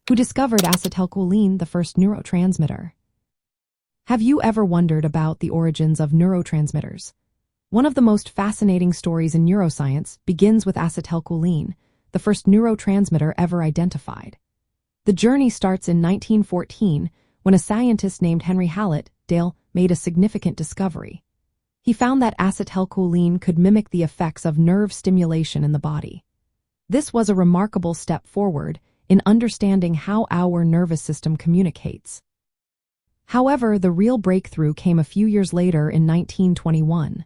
who discovered acetylcholine, the first neurotransmitter. Have you ever wondered about the origins of neurotransmitters? One of the most fascinating stories in neuroscience begins with acetylcholine, the first neurotransmitter ever identified. The journey starts in 1914 when a scientist named Henry Hallett made a significant discovery. He found that acetylcholine could mimic the effects of nerve stimulation in the body. This was a remarkable step forward in understanding how our nervous system communicates. However, the real breakthrough came a few years later in 1921.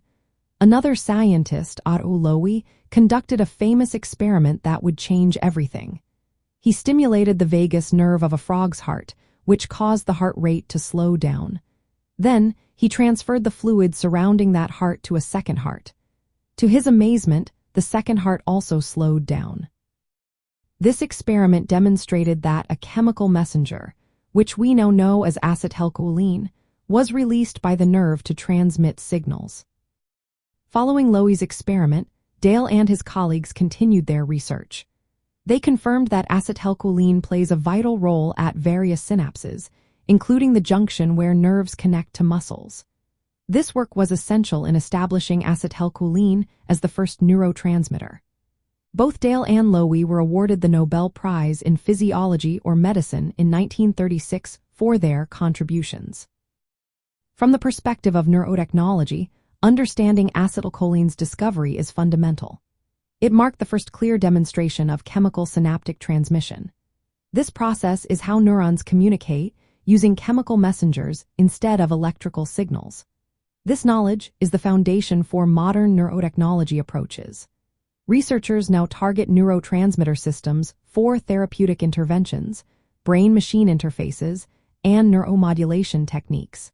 Another scientist, Otto Loewi, conducted a famous experiment that would change everything. He stimulated the vagus nerve of a frog's heart, which caused the heart rate to slow down. Then, he transferred the fluid surrounding that heart to a second heart. To his amazement, the second heart also slowed down. This experiment demonstrated that a chemical messenger, which we now know as acetylcholine, was released by the nerve to transmit signals. Following Loewi's experiment, Dale and his colleagues continued their research. They confirmed that acetylcholine plays a vital role at various synapses, including the junction where nerves connect to muscles. This work was essential in establishing acetylcholine as the first neurotransmitter. Both Dale and Loewi were awarded the Nobel Prize in Physiology or Medicine in 1936 for their contributions. From the perspective of neurotechnology, understanding acetylcholine's discovery is fundamental. It marked the first clear demonstration of chemical synaptic transmission. This process is how neurons communicate using chemical messengers instead of electrical signals. This knowledge is the foundation for modern neurotechnology approaches. Researchers now target neurotransmitter systems for therapeutic interventions, brain-machine interfaces, and neuromodulation techniques.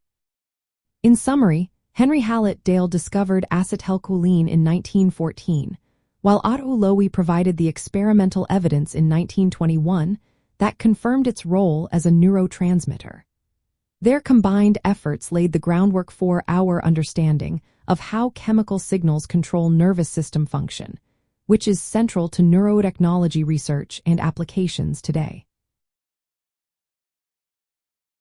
In summary, Henry Hallett discovered acetylcholine in 1914, while Otto Loewi provided the experimental evidence in 1921 that confirmed its role as a neurotransmitter. Their combined efforts laid the groundwork for our understanding of how chemical signals control nervous system function, which is central to neurotechnology research and applications today.